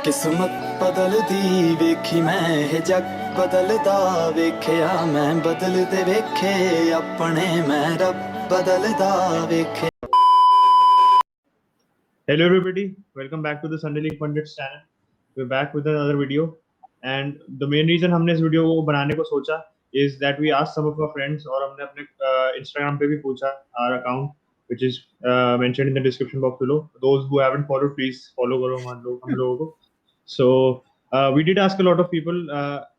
किस्मत बदलदी वेखी मैं हे जग बदलदा वेखिया मैं बदलदे वेखे अपने मैं रब बदलदा वेखे. Hello everybody, welcome back to the Sunday League Pundits channel. We're back with another video, and the main reason हमने इस वीडियो को बनाने को सोचा is that we asked some of our friends और हमने अपने Instagram पे भी पूछा our account which is mentioned in the description box below. Those who haven't followed, please follow करो हम लोगों को. So we did ask a lot of people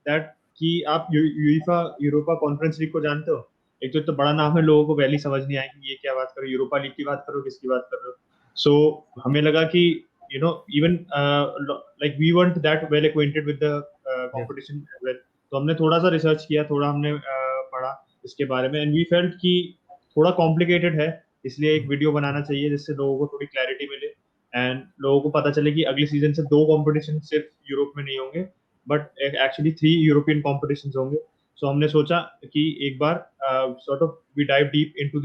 that कि आप UEFA Europa Conference League को जानते हो? एक तो इतना बड़ा नाम है, लोगों को पहले समझ नहीं आया कि ये क्या बात करो, यूरोपा लीग की बात करो, किसकी बात कर रहे हो. So हमें लगा कि even like we weren't that well acquainted with the competition as well. तो हमने थोड़ा सा रिसर्च किया, थोड़ा हमने पढ़ा इसके बारे में, and we felt कि थोड़ा complicated है, इसलिए एक वीडियो बनाना चाहिए जिससे लोगों को थोड़ी क्लैरिटी मिले एंड लोगों को पता चले कि अगले सीजन से 2 कंपटीशन सिर्फ यूरोप में नहीं होंगे बट एक्चुअली 3 यूरोपियन कंपटीशंस होंगे. सो हमने सोचा कि एक बार sort of we dive deep into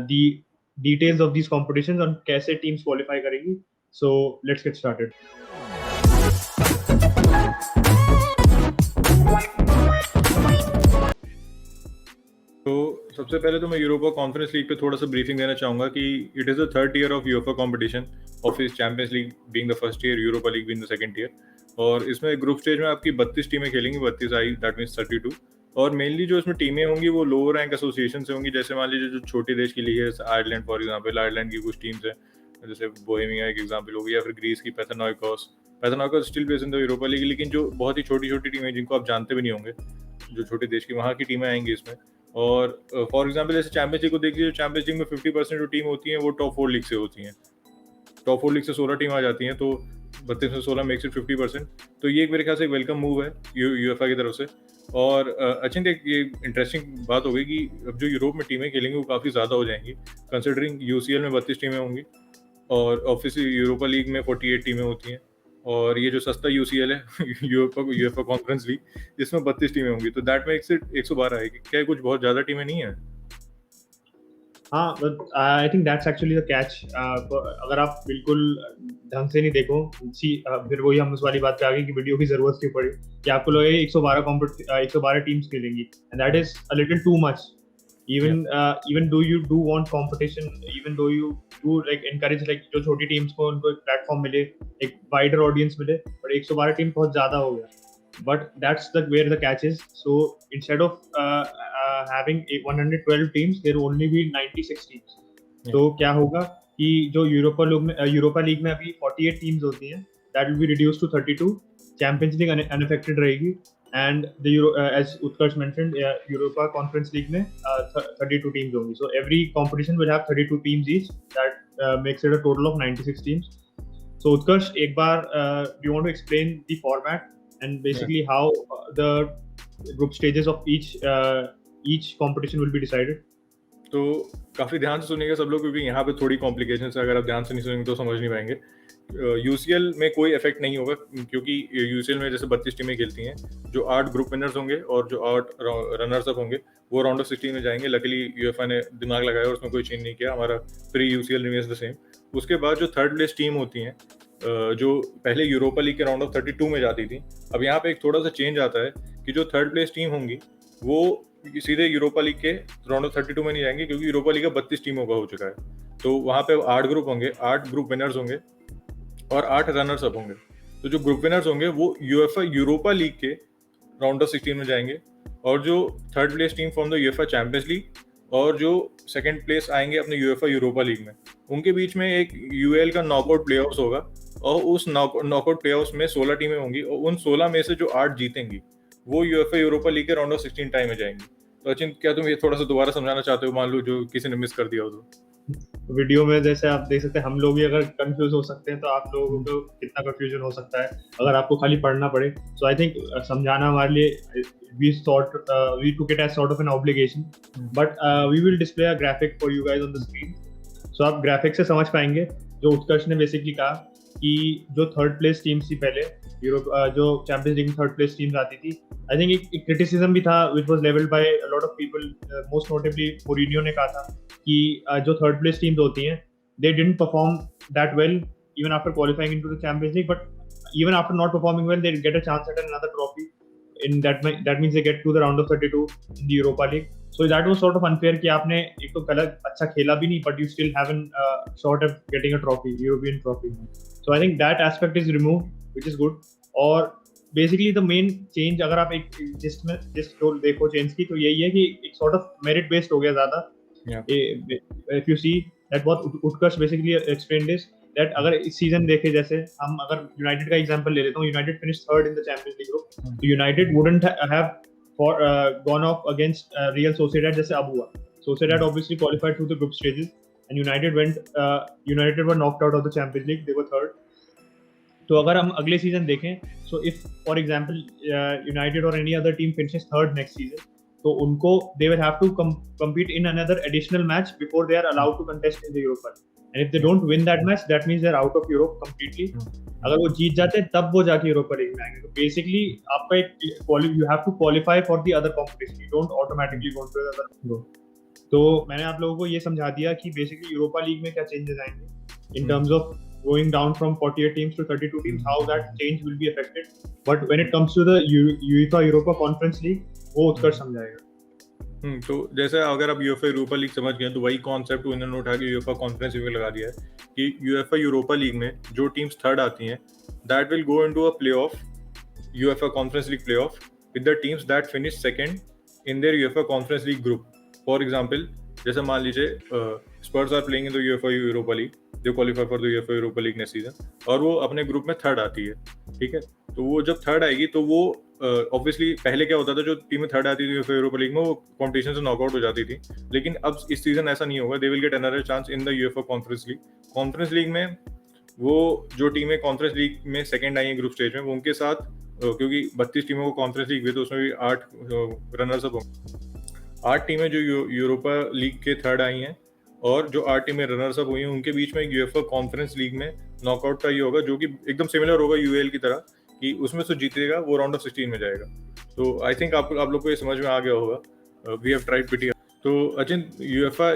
the details of these competitions और कैसे टीम्स क्वालिफाई करेगी. So let's get started. तो सबसे पहले तो मैं यूरोपा कॉन्फ्रेंस लीग पे थोड़ा सा ब्रीफिंग देना चाहूँगा कि it is the third year of UEFA competition of this Champions League being the first year, Europa League being the second year. और इसमें ग्रुप स्टेज में आपकी 32 टीमें खेलेंगी, 32 आई दैट मीन्स 32. और मेनली जो इसमें टीमें होंगी वो लोअर रैंक एसोसिएशन से होंगी. जैसे मान लीजिए जो छोटे देश की लीग है, आयरलैंड फॉर एग्जाम्पल, आयरलैंड की कुछ टीम्स है जैसे बोहेमिया एक एग्जाम्पल होगी, या फिर ग्रीस की Panathinaikos still place in the Europa League. लेकिन जो बहुत ही छोटी छोटी टीमें जिनको आप जानते भी नहीं होंगे, जो छोटे देश की, वहाँ की टीमें आएंगी इसमें. और फॉर एग्जांपल जैसे चैंपियंस लीग को देख लीजिए, चैंपियंस लीग में 50% जो टीम होती हैं वो टॉप 4 लीग से होती हैं. टॉप 4 लीग से 16 टीम आ जाती हैं, तो 32 में 16 मेक्स इट 50%. तो ये एक मेरे ख्याल से एक वेलकम मूव है यूएफए की तरफ से. और आई थिंक ये इंटरेस्टिंग बात हो गई कि अब जो यूरोप में टीमें खेलेंगी वो काफ़ी ज़्यादा हो जाएंगी, कंसिडरिंग यूसीएल में 32 टीमें होंगी और ऑब्वियसली यूरोपा लीग में 48 टीमें होती हैं. और ये जो सस्ता यूसीएल है यूएफए कॉन्फ्रेंस लीग, जिसमें 32 टीमें होंगी, तो दैट मेक्स इट 112 है. क्या कुछ बहुत ज़्यादा टीमें नहीं है? हाँ, but I think that's actually the catch. अगर आप बिल्कुल ढंग से नहीं देखो, फिर वही हम उस वाली बात पे आ गई कि वीडियो की जरूरत क्यों पड़ी, कि आपको लगे 112 टीम्स खेलेंगी, and that is a little too much. Even though you do want competition, even though you do like encourage like जो छोटी टीम्स को उनको एक प्लेटफॉर्म मिले, एक वाइडर ऑडियंस मिले, but 112 टीम बहुत ज्यादा हो गया. But that's where the catch is. So instead of having 112 teams, there will only be 96 teams. तो क्या होगा कि जो यूरोपा लीग में अभी 48 टीम्स होती हैं, that will be reduced to 32. Champions league unaffected रहेगी, and the as Utkarsh mentioned, Europa Conference League में 32 teams होंगी. So every competition will have 32 teams each. That makes it a total of 96 teams. So Utkarsh, एक बार do you want to explain the format and basically how the group stages of each competition will be decided? तो काफ़ी ध्यान से सुनिएगा सब लोग, क्योंकि यहाँ पे थोड़ी कॉम्प्लिकेशंस है. अगर आप ध्यान से नहीं सुनेंगे तो समझ नहीं पाएंगे. यूसीएल में कोई इफेक्ट नहीं होगा, क्योंकि यूसीएल में जैसे 32 टीमें खेलती हैं, जो 8 ग्रुप विनर्स होंगे और जो 8 रनर्स अप होंगे वो राउंड ऑफ 16 में जाएंगे. लकीली यूएफए ने दिमाग लगाया और उसमें कोई चेंज नहीं किया. हमारा pre UCL remains the same. उसके बाद जो थर्ड प्लेस टीम होती हैं, जो पहले यूरोपा लीग के राउंड ऑफ 32 में जाती थी, अब यहाँ पे एक थोड़ा सा चेंज आता है कि जो थर्ड प्लेस टीम होंगी वो सीधे यूरोपा लीग के राउंड ऑफ 32 में नहीं जाएंगे, क्योंकि यूरोपा लीग का 32 टीमों का हो चुका है. तो वहाँ पे 8 ग्रुप होंगे, 8 ग्रुप विनर्स होंगे और 8 रनर्स अप होंगे. तो जो ग्रुप विनर्स होंगे वो यूएफए यूरोपा लीग के राउंड ऑफ 16 में जाएंगे, और जो third place team from the UEFA champions league और जो सेकंड प्लेस आएंगे अपने यूएफए यूरोपा लीग में, उनके बीच में एक यूएल का नॉकआउट प्लेऑफ्स होगा. और उस नॉकआउट प्लेऑफ्स में 16 टीमें होंगी, और उन 16 में से जो 8 जीतेंगी वो यूएफए यूरोपा लीग के राउंड ऑफ 16 टाइम में जाएंगी. तो अचिन, क्या तुम ये थोड़ा सा दोबारा समझाना चाहते हो, मान लो जो किसी ने मिस कर दिया हो तो? वीडियो में जैसे आप देख सकते हैं, हम लोग भी अगर कंफ्यूज हो सकते हैं, तो आप लोगों को कितना कंफ्यूजन हो सकता है अगर आपको खाली पढ़ना पड़े. सो आई थिंक समझाना हमारे लिए we took it as sort of an obligation, but we will display a graphic for you guys on the screen. So आप ग्राफिक से समझ पाएंगे जो उत्कर्ष ने बेसिकली कहा कि जो थर्ड प्लेस टीम्स थी पहले जो चैंपियंस लीग में थर्ड प्लेस टीम्स आती थी, आई थिंक एक क्रिटिसिज्म भी था which was levelled by a lot of people. Most notably Mourinho ने कहा था कि जो थर्ड प्लेस टीम्स होती हैं, they didn't perform that well even after qualifying into the Champions League, but even after not performing well, they get a chance at another trophy. In that means they get to the round of 32 in the Europa League. So that was sort of unfair कि आपने एक तो गलत अच्छा खेला भी नहीं, but you still haven't short of getting a trophy, European trophy. So I think that aspect is removed, which is good. और basically the main change अगर आप एक जिस देखो change की तो यही है कि एक sort of merit based हो गया ज़्यादा. If you see that what Utkarsh basically explained is that अगर इस सीजन देखे जैसे हम अगर यूनाइटेड का एग्जांपल ले लेता हूँ, United finish third in the Champions League group, तो United wouldn't have for gone off against Real Sociedad जैसे अब हुआ. Sociedad obviously qualified through the group stages and United were knocked out of the Champions League, they were third. तो अगर हम अगले season देखें, so if for example United और any other team finishes third next season, तो उनको they will have to compete in another additional match before they are allowed to contest in the Europa League. And if they don't win that match, that means they're out of Europe completely. अगर वो जीत जाते हैं तब वो जाके Europa league में आएंगे. तो बेसिकली आपका एक you have to qualify for the other competition. You don't automatically go to the other. तो मैंने आप लोगों को ये समझा दिया कि बेसिकली यूरोपा लीग में क्या चेंजेस आएंगे in terms of going down from 48 teams to 32 teams, how that change will be affected. But when it comes to the UEFA Europa Conference League, वो उत्कर्ष समझाएगा. तो जैसे अगर आप यूएफए यूरोपा लीग समझ गए तो वही कॉन्सेप्ट उन्होंने उठा के यूएफा कॉन्फ्रेंस लीग में लगा दिया है कि यूएफा यूरोपा लीग में जो टीम्स थर्ड आती हैं that will go into a playoff, UEFA Conference League playoff with the teams that finish second in their UEFA Conference League group. For example जैसे मान लीजिए Spurs are playing in the UEFA Europa League, they qualify for the UEFA Europa League next season, और वो अपने group में third आती है, ठीक है. तो वो जब थर्ड आएगी तो वो ऑब्वियसली पहले क्या होता था, जो टीमें थर्ड आती थी यूएफा यूरोपा लीग में वो कंपटीशन से नॉकआउट हो जाती थी. लेकिन अब इस सीजन ऐसा नहीं होगा, दे will get another chance in the UEFA Conference league. Conference league में वो जो टीमें कॉन्फ्रेंस लीग में सेकंड आई हैं ग्रुप स्टेज में, वो उनके साथ क्योंकि 32 टीमों को कॉन्फ्रेंस लीग हुई तो उसमें भी 8 रनर्स अप होंगे. 8 टीमें जो यूरोपा लीग के थर्ड आई हैं और जो 8 टीमें रनर्स अप हुई हैं, उनके बीच में एक यूएफा कॉन्फ्रेंस लीग में नॉकआउट का ये होगा जो कि एकदम सिमिलर होगा यूएल की तरह, कि उसमें से जीतेगा वो राउंड ऑफ 16 में जाएगा. तो आई थिंक आप लोग को ये समझ में आ गया होगा. We have tried pretty. तो अचिन, यूएफा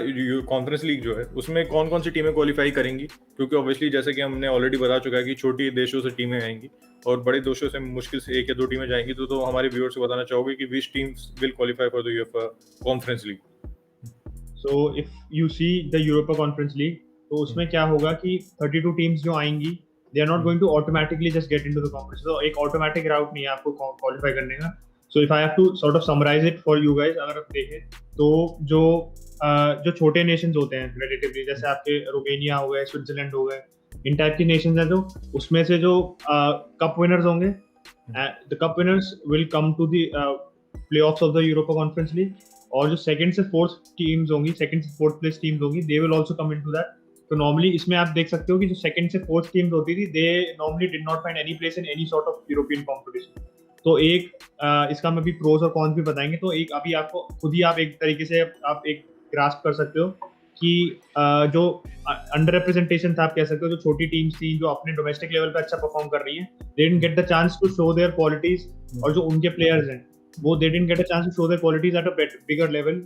कॉन्फ्रेंस लीग जो है उसमें कौन कौन सी टीमें क्वालिफाई करेंगी? क्योंकि ऑब्वियसली जैसे कि हमने ऑलरेडी बता चुका है कि छोटी देशों से टीमें आएंगी और बड़े देशों से मुश्किल से 1 या 2 टीमें जाएंगी. तो हमारे व्यूअर्स को बताना चाहोगे कि which teams will qualify for the UEFA Conference League? So if you see the Europa Conference League, तो उसमें क्या होगा कि 32 टीम्स जो आएंगी, they are not going to automatically just get into the competition. So एक automatic route नहीं है आपको qualify करने का. So if I have to sort of summarize it for you guys, अगर आप देखें तो जो छोटे nations होते हैं relatively, जैसे आपके रोमेनिया हो गए, स्विट्जरलैंड हो गए, इन टाइप की nations हैं, जो उसमें से जो cup winners होंगे, the cup winners will come to the playoffs of the Europa Conference League. और जो सेकंड से फोर्थ टीम्स होंगी, सेकंड से फोर्थ प्लेस टीम्स होंगी, दे will also come into that. तो नॉर्मली इसमें आप देख सकते हो कि जो सेकंड से फोर्थ टीम्स होती थी, they normally did not find any place in any sort of European competition. तो एक इसका हम अभी प्रोस और कॉन्स भी बताएंगे. तो एक अभी आपको खुद ही आप एक तरीके से आप एक ग्रास्प कर सकते हो कि जो अंडर रिप्रेजेंटेशन था, आप कह सकते हो, जो छोटी टीम्स थी जो अपने डोमेस्टिक लेवल पे अच्छा परफॉर्म कर रही हैं, they didn't get the chance to show their qualities. और जो उनके प्लेयर्स हैं वो they didn't get a chance to show their qualities at a bigger level,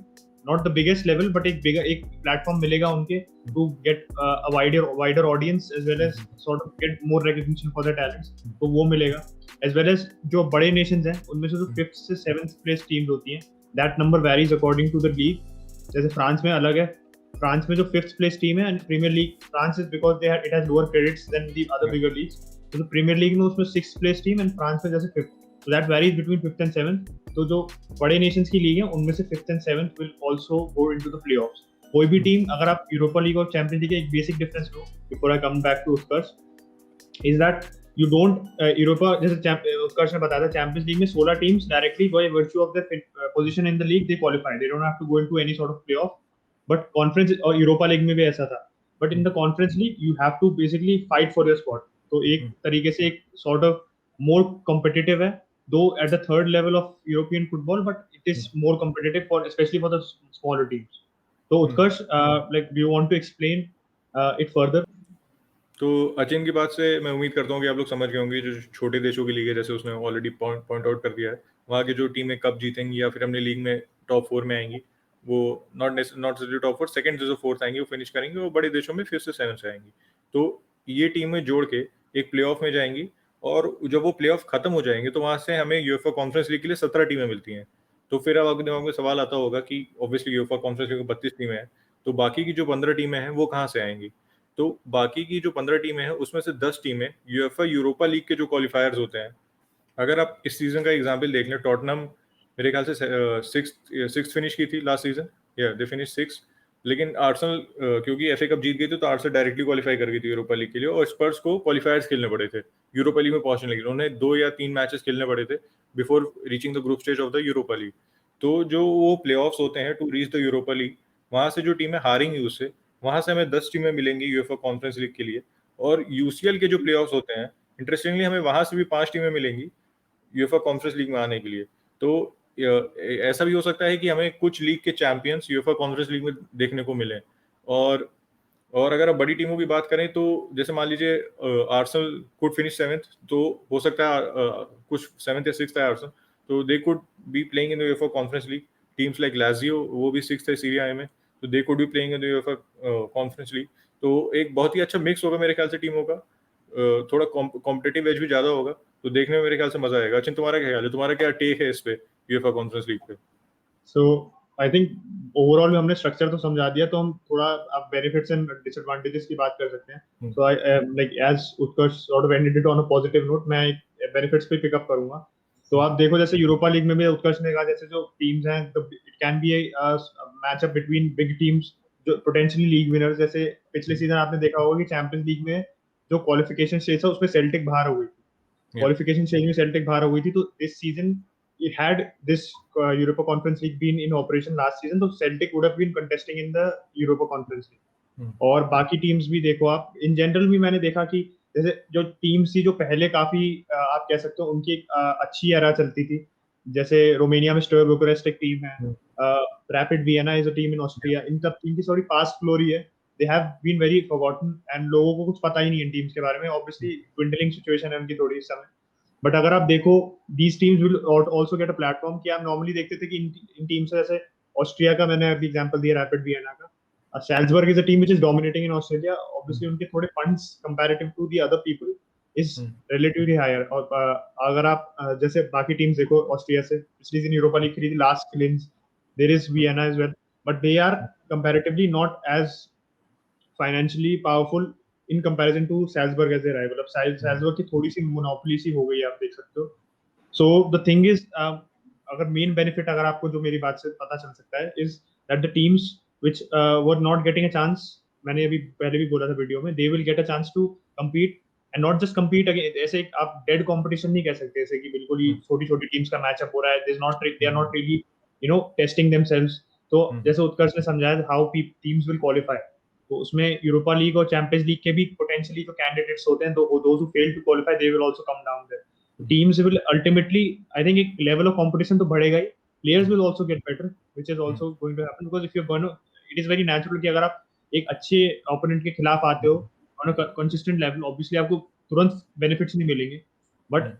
not the biggest level, but एक platform मिलेगा उनके to get a wider audience as well as sort of get more recognition for their talents. तो वो मिलेगा, as well as जो बड़े nations हैं उनमें से जो 5th से 7th place teams होती हैं, that number varies according to the league. जैसे फ्रांस में अलग है, फ्रांस में जो 5th place team है Premier League, France is because it has lower credits than the other bigger leagues. तो प्रीमियर लीग में उसमें 6th place team and France में जैसे 5th. So that varies between 5th and 7th. तो जो बड़े Nations की लीग है उनमें से 5th and 7th will also go into the playoffs. कोई भी टीम, अगर आप यूरोपा लीग और चैंपियंस लीग का एक basic difference low, before I come back to Utkarsh, is that you don't Europa, जैसे उत्कर्ष ने बताया था, चैंपियंस लीग में 16 teams directly by virtue of their position in the league they qualify. They don't have to go into any sort of playoff. But conference और Europa league में भी ऐसा था. But in the conference league you have to basically fight for your spot. तो एक तरीके से एक sort of more competitive है, though at the third level of European football, but it is more competitive for, especially for the smaller teams. So Utkarsh, like, do you want to explain it further? तो अचिन की बात से मैं उम्मीद करता हूँ कि आप लोग समझ गए होंगे, जो छोटे देशों की लीग है, जैसे उसने ऑलरेडी पॉइंट आउट कर दिया है, वहाँ की जो टीमें कप जीतेंगी या फिर अपनी लीग में टॉप 4 में आएंगी, वो नॉट नेसेसरी टॉप 4, सेकंड से जो फोर्थ आएंगी वो फिनिश करेंगी, वो बड़े देशों में 5th से 7th से आएंगी. तो ये टीमें जोड़ के एक प्लेऑफ में जाएंगी, और जब वो प्लेऑफ खत्म हो जाएंगे तो वहां से हमें यूएफए कॉन्फ्रेंस लीग के लिए 17 टीमें मिलती हैं। तो फिर अब आपके दिमाग में सवाल आता होगा कि ऑब्वियसली यूएफए कॉन्फ्रेंस लीग में 32 टीमें हैं, तो बाकी की जो 15 टीमें हैं वो कहाँ से आएंगी? तो बाकी की जो 15 टीमें हैं उसमें से 10 टीमें यूएफए यूरोपा लीग के जो क्वालिफायर्स होते हैं, अगर आप इस सीजन का एग्जाम्पल देख लें, टॉटनहम मेरे ख्याल से सिक्स फिनिश की थी लास्ट सीजन, या दे फिनिश सिक्स। लेकिन आर्सेनल क्योंकि एफए कप जीत गई थी तो आर्सेनल डायरेक्टली क्वालिफाई कर गई थी यूरोपा लीग के लिए, और स्पर्स को क्वालिफायर्स खेलने पड़े थे यूरोपा लीग में पहुंचने के लिए। उन्हें 2 या 3 मैचेस खेलने पड़े थे before reaching the group stage of the Europa League. तो जो वो प्लेऑफ्स होते हैं to reach the Europa League, वहां से जो टीमें हारेंगी उससे, वहां से हमें 10 टीमें मिलेंगी यूएफए कॉन्फ्रेंस लीग के लिए। और यूसीएल के जो प्लेऑफ्स होते हैं, इंटरेस्टिंगली हमें वहां से भी 5 टीमें मिलेंगी यूएफए कॉन्फ्रेंस लीग में आने के लिए। तो ऐसा भी हो सकता है कि हमें कुछ लीग के चैंपियंस यूएफए कॉन्फ्रेंस लीग में देखने को मिले। और और अगर आप बड़ी टीमों की बात करें तो जैसे मान लीजिए आर्सेनल कुड फिनिश 7th, तो हो सकता है कुछ 7th या 6th है आर्सेनल, तो they could be playing in the UEFA conference league. Teams like Lazio, वो भी 6th है सीरिया ए में, तो they could be playing in the UEFA conference league. तो एक बहुत ही अच्छा मिक्स होगा मेरे ख्याल से टीमों का, थोड़ा कॉम्पिटिटिव एज भी ज्यादा होगा, तो देखने में मेरे ख्याल से मजा आएगा। अच्छा, तुम्हारा क्या ख्याल है, तुम्हारा क्या टेक है इस पे यूएफए कॉन्फ्रेंस लीग पे? सो आई थिंक ओवरऑल में हमने स्ट्रक्चर तो समझा दिया, तो हम थोड़ा अब बेनिफिट्स एंड डिसएडवांटेजेस की बात कर सकते हैं। Hmm. So I like as Utkarsh sort of ended it on a positive note, मैं बेनिफिट्स पे पिकअप करूंगा। तो आप देखो जैसे यूरोपा लीग में भी उत्कर्ष ने कहा, जैसे जो टीम्स हैं, तो it can be a matchup between big teams जो पोटेंशियली लीग विनर्स। जैसे पिछले सीजन आपने देखा होगा कि चैंपियंस लीग में जो क्वालिफिकेशन स्टेज था उसमें सेल्टिक बाहर हो गई थी, Yeah. क्वालिफिकेशन स्टेज में सेल्टिक बाहर हो गई थी। तो this season it had this Europa Conference League been in operation last season, तो Celtic would have been contesting in the Europa Conference League। और बाकी टीम्स भी देखो आप, इन जनरल भी मैंने देखा कि जैसे जो टीम्स थी जो पहले काफी आप कह सकते हो उनकी अच्छी एरा चलती थी, जैसे रोमानिया में स्टोया बुकारेस्ट एक टीम है, Rapid Vienna is a team in Austria, इन सब टीम की थोड़ी पास्ट ग्लोरी है, they have been very forgotten and लोगों को कुछ पता ही नहीं इन टीम्स के बारे में। ऑब्वियसली ट्विंडलिंग सिचुएशन है उनकी थोड़ी इस समय, बट अगर आप देखो these teams will also get a platform. कि आप नॉर्मली देखते थे कि इन टीम्स जैसे ऑस्ट्रिया का मैंने अभी एग्जांपल दिया, रैपिड वियना का, Salzburg is a team which is dominating in Australia. Obviously, उनके थोड़े funds comparative to the other people is relatively higher. और अगर आप जैसे बाकी टीम्स देखो, ऑस्ट्रिया से पिछली सीजन यूरोपा लीग खरीदी last क्लिंस, there is Vienna as well, but they are comparatively not as financially powerful in comparison to Salzburg as their rival। अब Salzburg की थोड़ी सी मोनोपोली सी हो गई है, आप देख सकते हो। सो द थिंग इज, अगर मेन बेनिफिट अगर आपको जो मेरी बात से पता चल सकता है is that the teams which were not getting a chance, मैंने अभी पहले भी बोला था वीडियो में, they will get a chance to compete and not just compete again. ऐसे आप डेड कंपटीशन नहीं कह सकते, जैसे कि बिल्कुल ही छोटी छोटी टीम्स का मैचअप हो रहा है, they are not really testing themselves. तो जैसे उत्कर्ष ने समझाया हाउ टीम्स विल क्वालिफाई, तो उसमें यूरोपा लीग और चैंपियंस लीग के भी पोटेंशियली जो कैंडिडेट्स होते हैं, तो those who fail to qualify they will also come down there. Teams will ultimately, I think एक लेवल ऑफ कंपटीशन तो बढ़ेगा ही, players will also get better, which is also going to happen, because if you gonna, it is very natural कि अगर आप एक अच्छे opponent के खिलाफ आते हो on a consistent level, obviously आपको तुरंत बेनिफिट्स नहीं मिलेंगे, but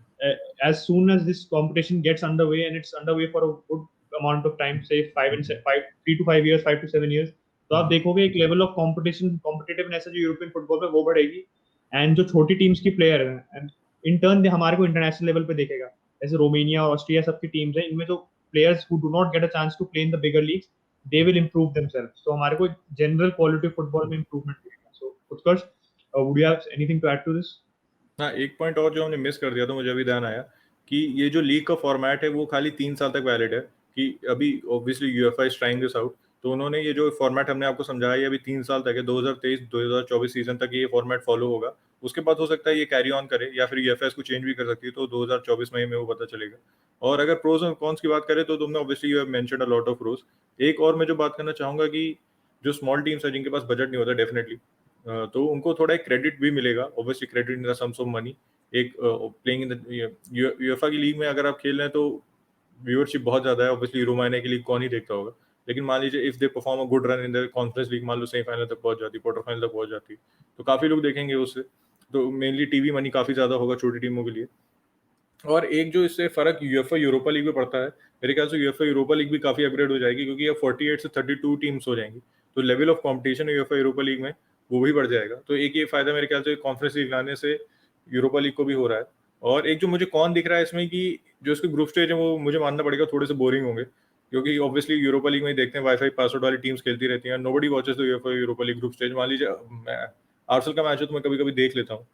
as soon as this competition gets underway and it's underway for a good amount of time, say 3 to 5 years, 5 to 7 years, तो आप देखोगे एक लेवल ऑफ कंपटीशन, कॉम्पिटिटिवनेस है जो यूरोपियन फुटबॉल में वो बढ़ेगी। एंड जो छोटी टीम्स की प्लेयर हैं, एंड इन टर्न हमारे को इंटरनेशनल लेवल पे देखेगा, जैसे रोमानिया और ऑस्ट्रिया सबकी टीम्स हैं, इनमें जो players who do not get a chance to play in the bigger leagues, they will improve themselves. तो हमारे को जनरल क्वालिटी फुटबॉल में इंप्रूवमेंट मिलेगा। So Utkarsh, would you have anything to add to this? हाँ, एक पॉइंट और जो हमने मिस कर दिया था, मुझे अभी ध्यान आया कि ये जो लीग का फॉर्मेट है वो खाली 3 साल तक वैलिड है। कि अभी obviously UEFA is trying this out, तो उन्होंने ये जो फॉर्मेट हमने आपको समझाया ये अभी 3 साल तक है, 2023-2024 सीजन तक ये फॉर्मेट फॉलो होगा। उसके बाद हो सकता है ये कैरी ऑन करे, या फिर यूएफए इसको चेंज भी कर सकती है, तो 2024 में वो पता चलेगा। और अगर प्रोज और कॉन्स की बात करें तो तुमने obviously you have mentioned a lot of pros. एक और मैं जो बात करना चाहूंगा कि जो स्मॉल टीम्स है जिनके पास बजट नहीं होता डेफिनेटली, तो उनको थोड़ा एक क्रेडिट भी मिलेगा, obviously credit in the sums of money. एक प्लेइंग इन द यूएफए की लीग में अगर आप खेल रहे हैं तो व्यूअरशिप बहुत ज्यादा है, ऑब्वियसली रोमानिया की लीग कौन ही देखता होगा, लेकिन मान लीजिए if they perform a good run in the conference league, मान लो सेमीफाइनल तक पहुंच जाती, क्वार्टर फाइनल तक पहुंच जाती, तो काफी लोग देखेंगे उससे। तो मेनली टीवी मनी काफी ज्यादा होगा छोटी टीमों के लिए। और एक जो इससे फर्क यूएफए यूरोपा लीग में पड़ता है, मेरे ख्याल से यूएफए यूरोपा लीग भी काफी अपग्रेड हो जाएगी, क्योंकि अब 48 से 32 टीम्स हो जाएंगी, तो level of competition UEFA Europa league में वो भी बढ़ जाएगा। तो एक ये फायदा मेरे ख्याल से कॉन्फ्रेंस लीग लाने से यूरोपा लीग को भी हो रहा है। और एक जो मुझे कौन दिख रहा है इसमें कि जो इसके ग्रुप स्टेज है वो मुझे मानना पड़ेगा थोड़े से बोरिंग होंगे, क्योंकि ऑब्वियसली यूरोपा लीग में ही देखते हैं वाईफाई पासवर्ड वाली टीम्स खेलती रहती हैं, nobody watches the Europa league group stage. मान लीजिए आर्सेनल का मैच हो तो मैं कभी कभी देख लेता हूँ,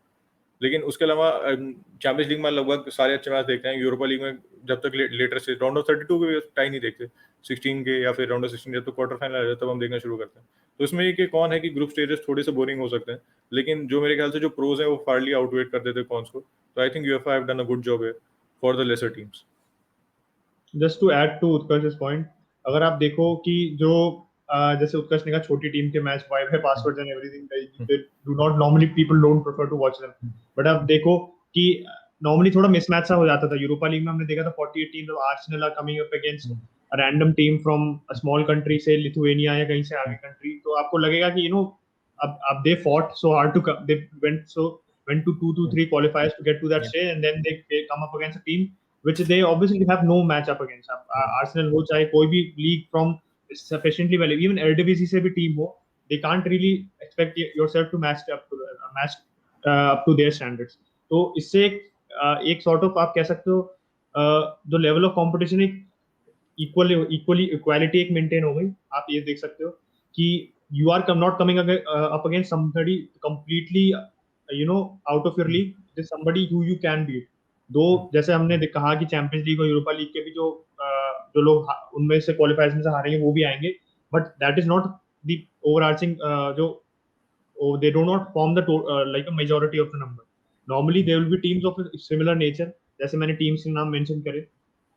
लेकिन उसके अलावा चैंपियंस लीग में लगभग सारे अच्छे मैच देखते हैं। यूरोपा लीग में जब तक लेटर से राउंड ऑफ 32 के टाइम नहीं देखते, 16 के या फिर राउंड ऑफ 16 जब तक क्वार्टर फाइनल आ जाए तब हम देखना शुरू करते हैं। तो इसमें ये कि कौन है कि ग्रुप स्टेजेस थोड़े से बोरिंग हो सकते हैं, लेकिन जो मेरे ख्याल से जो प्रोज हैं वो फारली आउटवेट कर देते हैं कॉन्स को। तो I think UEFA have done a good job here for the lesser teams. Just to add to Utkarsh point, अगर आप देखो कि जो जैसे उत्कर्ष ने कहा छोटी टीम के match wifi passwords and everything they do not normally people don't prefer to watch them, but आप देखो कि नॉर्मली थोड़ा मिसमैच सा हो जाता था। यूरोपा लीग में हमने देखा था 48 teams of Arsenal are coming up against a random team from a small country से लिथुआनिया या कहीं से आगे कंट्री, तो आपको लगेगा कि अब they fought so hard to they went to 2 to 3 qualifiers to get to that stage, and then they come up against a team which they obviously have no matchup against. Arsenal हो चाहे कोई भी league from sufficiently well, even Eredivisie से भी team हो, they can't really expect yourself to up to their standards. तो इससे एक sort of आप कह सकते हो जो level of competition एक इक्वालिटी एक मेंटेन हो गई। आप ये देख सकते हो कि you are not coming up against somebody completely out of your league. It is somebody who you can beat. दो जैसे हमने कहा कि चैंपियंस लीग और यूरोपा लीग के भी जो लोग उनमें से क्वालिफायर्स में से हारेंगे वो भी आएंगे, but that is not the overarching जो they do not form the like a majority of the number. Normally there will be teams of a similar nature, जैसे मैंने टीम्स के नाम मेंशन करे।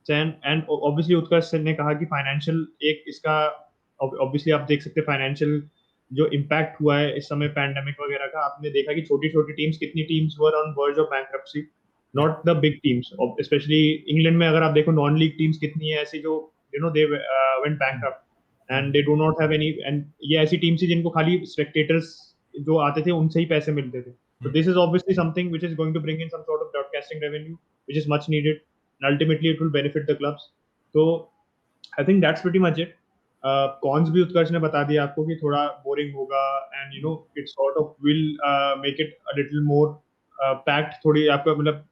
एंड ऑब्वियसली उत्कर्ष ने कहा कि फाइनेंशियल एक इसका ऑब्वियसली आप देख सकते हैं फाइनेंशियल जो इम्पैक्ट हुआ है इस समय पैंडेमिक वगैरह का। आपने देखा कि छोटी छोटी टीम्स, कितनी teams were on verge of bankruptcy, not the big teams. Specially England में अगर आप देखो नॉन लीग टीम्स कितनी है ऐसी जो they went bankrupt and they do not have any, and ये ऐसी टीम्स थी जिनको खाली स्पेक्टेटर्स जो आते थे उनसे ही पैसे मिलते थे। So this is obviously something which is going to bring in some sort of broadcasting revenue, which is much needed, and ultimately it will benefit the clubs. So I think that's pretty much it. Cons भी उत्कर्ष ने बता दिया आपको कि थोड़ा boring होगा, and it sort of will make it a little more packed. थोड़ी आपका मतलब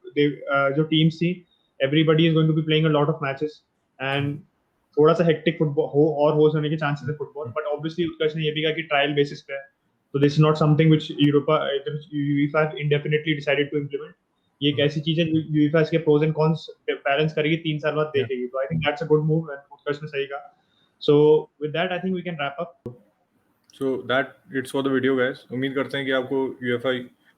जो teams थी, everybody is going to be playing a lot of matches, and थोड़ा सा hectic football हो होने के chances है football, but obviously उत्कर्ष ने ये भी कहा कि trial basis पे है। So this is not something which UEFA indefinitely decided to implement. ये एक ऐसी चीज है जो UEFA इसके pros and cons बैलेंस करेगी, 3 साल बाद देखेगी। तो I think that's a good move, and उत्कर्ष ने सही कहा। So with that I think we can wrap up. So that it's for the video guys. उम्मीद करते हैं कि आपको UEFA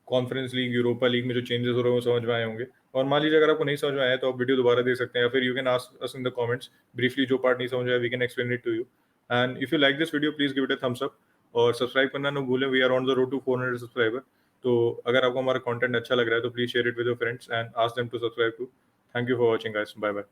conference league, Europa league में जो चेंजेस हो रहे हैं वो समझ में आए होंगे। और मान लीजिए अगर आपको नहीं समझ में आया तो आप वीडियो दोबारा देख सकते हैं, या फिर you can ask us in the comments briefly, जो पार्ट नहीं समझ आया we can explain it to you. And if you like this video please give it a thumbs up और सब्सक्राइब करना ना भूलें। We are on the road to 400 subscriber. तो अगर आपको हमारा कंटेंट अच्छा लग रहा है तो please share it with your friends and ask them to subscribe to. Thank you for watching guys, bye bye.